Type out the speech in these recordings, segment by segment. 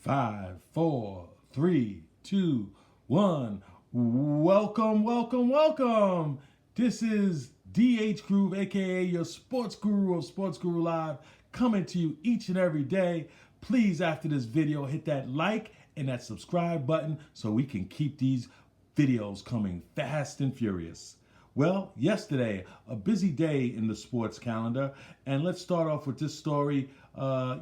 Five, four, three, two, one. Welcome, welcome, welcome. This is DH Groove, aka your sports guru of Sports Guru Live, coming to you each and every day. Please, after this video, hit that like and that subscribe button so we can keep these videos coming fast and furious. Well, yesterday, a busy day in the sports calendar, and let's start off with this story.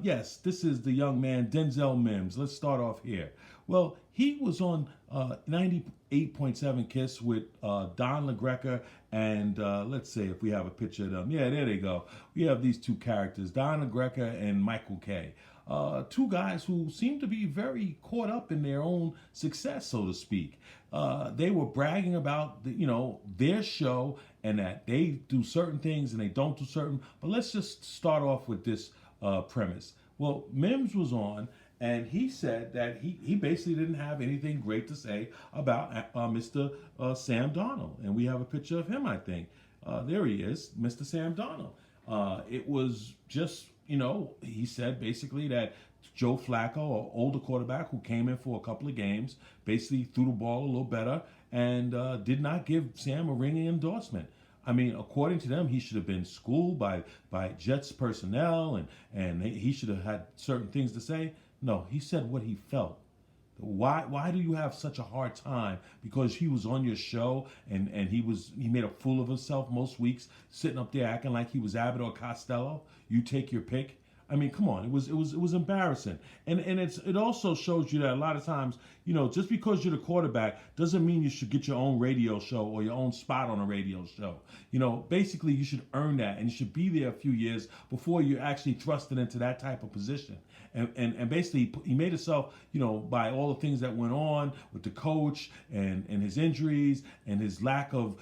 Yes, this is the young man, Denzel Mims. Let's start off here. Well, he was on 98.7 Kiss with Don LaGreca, and let's see if we have a picture of them. Yeah, there they go. We have these two characters, Don LaGreca and Michael Kay. Two guys who seem to be very caught up in their own success, so to speak. They were bragging about their show and that they do certain things and they don't do certain. But let's just start off with this premise. Well, Mims was on, and he said that he basically didn't have anything great to say about Mr. Sam Darnold, and we have a picture of him. I think there he is, Mr. Sam Darnold. It was just. He said basically that Joe Flacco, an older quarterback who came in for a couple of games, basically threw the ball a little better and did not give Sam a ringing endorsement. I mean, according to them, he should have been schooled by Jets personnel and he should have had certain things to say. No, he said what he felt. Why do you have such a hard time? Because he was on your show and he made a fool of himself most weeks, sitting up there acting like he was Abbott or Costello. You take your pick. I mean, come on, it was embarrassing, and it also shows you that a lot of times, just because you're the quarterback doesn't mean you should get your own radio show or your own spot on a radio show. Basically you should earn that, and you should be there a few years before you're actually thrusted into that type of position. And basically he made himself, by all the things that went on with the coach and his injuries and his lack of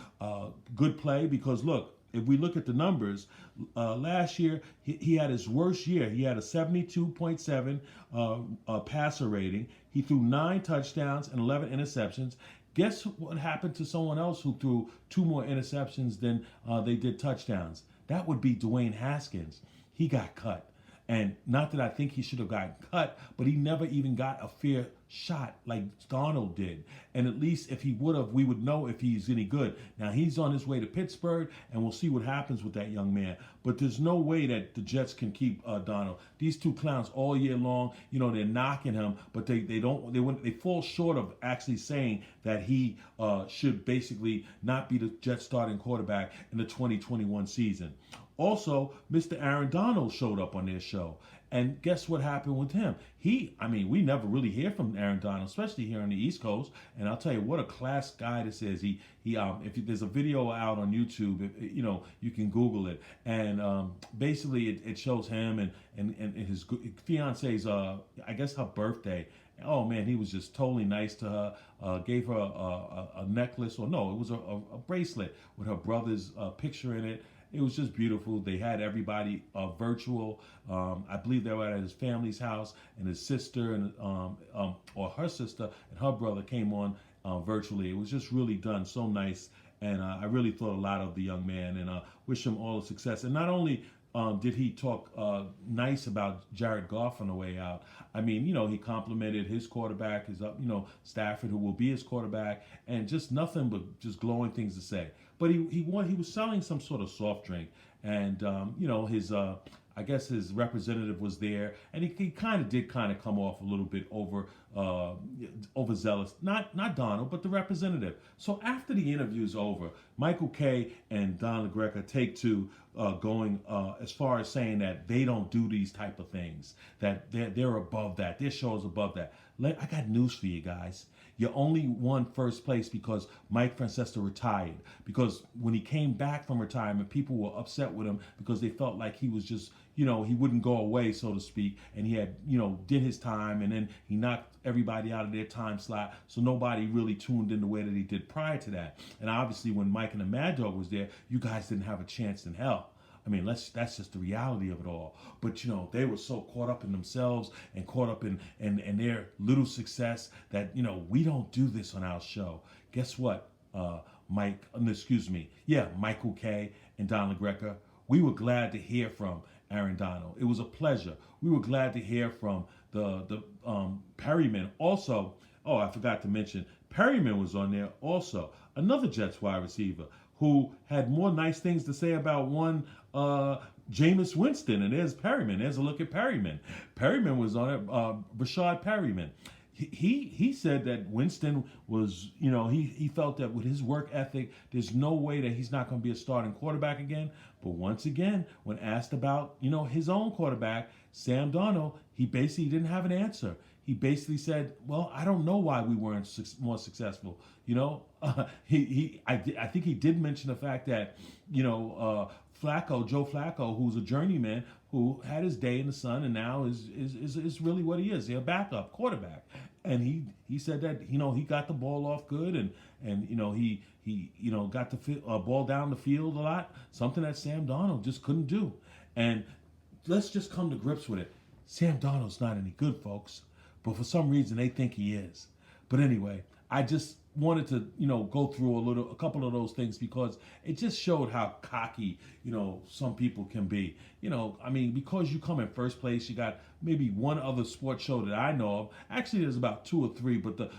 good play. Because look, if we look at the numbers, last year he had his worst year. He had a 72.7 passer rating. He threw 9 touchdowns and 11 interceptions. Guess what happened to someone else who threw 2 more interceptions than they did touchdowns? That would be Dwayne Haskins. He got cut. And not that I think he should have gotten cut, but he never even got a fair shot like Darnold did. And at least if he would have, we would know if he's any good. Now he's on his way to Pittsburgh, and we'll see what happens with that young man. But there's no way that the Jets can keep Darnold. These two clowns all year long, they're knocking him, but they fall short of actually saying that he should basically not be the Jets starting quarterback in the 2021 season. Also, Mr. Aaron Donald showed up on their show. And guess what happened with him? We never really hear from Aaron Donald, especially here on the East Coast. And I'll tell you what a class guy this is. If there's a video out on YouTube, you can Google it. And basically it shows him and his fiance's, I guess her birthday. Oh man, he was just totally nice to her. Gave her a necklace, or no, it was a bracelet with her brother's picture in it. It was just beautiful. They had everybody virtual. I believe they were at his family's house, and his sister and or her sister and her brother came on virtually. It was just really done so nice, and I really thought a lot of the young man, and wish him all the success. And not only did he talk nice about Jared Goff on the way out. He complimented his quarterback, his Stafford, who will be his quarterback, and just nothing but just glowing things to say. But he was selling some sort of soft drink, and his I guess his representative was there, and he did come off a little bit overzealous. Not Donald, but the representative. So after the interview's over, Michael Kay and Don LaGreca take to going as far as saying that they don't do these type of things, that they're above that. Their show is above that. I got news for you guys. You only won first place because Mike Francesa retired. Because when he came back from retirement, people were upset with him because they felt like he was just, he wouldn't go away, so to speak. And he had, did his time, and then he knocked everybody out of their time slot. So nobody really tuned in the way that he did prior to that. And obviously when Mike and the Mad Dog was there, you guys didn't have a chance in hell. That's just the reality of it all. But, they were so caught up in themselves and caught up in their little success that, we don't do this on our show. Guess what, Michael Kay and Don LaGreca, we were glad to hear from Aaron Donald. It was a pleasure. We were glad to hear from the Perryman also. Oh, I forgot to mention Perryman was on there also. Another Jets wide receiver who had more nice things to say about one Jameis Winston. And there's Perryman. There's a look at Perryman. Perryman was on it. Rashad Perryman. He said that Winston was, he felt that with his work ethic, there's no way that he's not going to be a starting quarterback again. But once again, when asked about, his own quarterback, Sam Darnold, he basically didn't have an answer. He basically said, "Well, I don't know why we weren't more successful." I think he did mention the fact that, Joe Flacco, who's a journeyman, who had his day in the sun and now is really what he is. He's a backup quarterback. And he said that, he got the ball off good and he got the ball down the field a lot, something that Sam Darnold just couldn't do. And let's just come to grips with it. Sam Darnold's not any good, folks. But for some reason they think he is. But anyway, I just wanted to, go through a couple of those things because it just showed how cocky, some people can be. Because you come in first place, you got maybe one other sports show that I know of. Actually, there's about 2 or 3, but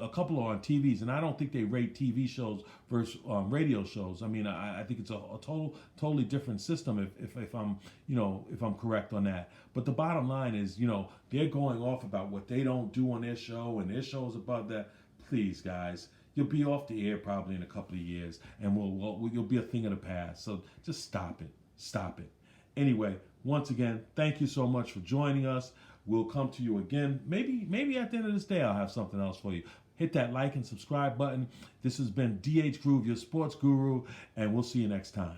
a couple are on TVs, and I don't think they rate TV shows versus radio shows. I think it's a totally different system if I'm, if I'm correct on that. But the bottom line is, they're going off about what they don't do on their show, and their show's about that. Please, guys, you'll be off the air probably in a couple of years, and you'll be a thing of the past. So just stop it. Anyway, once again, thank you so much for joining us. We'll come to you again. Maybe at the end of this day, I'll have something else for you. Hit that like and subscribe button. This has been DH Groove, your sports guru, and we'll see you next time.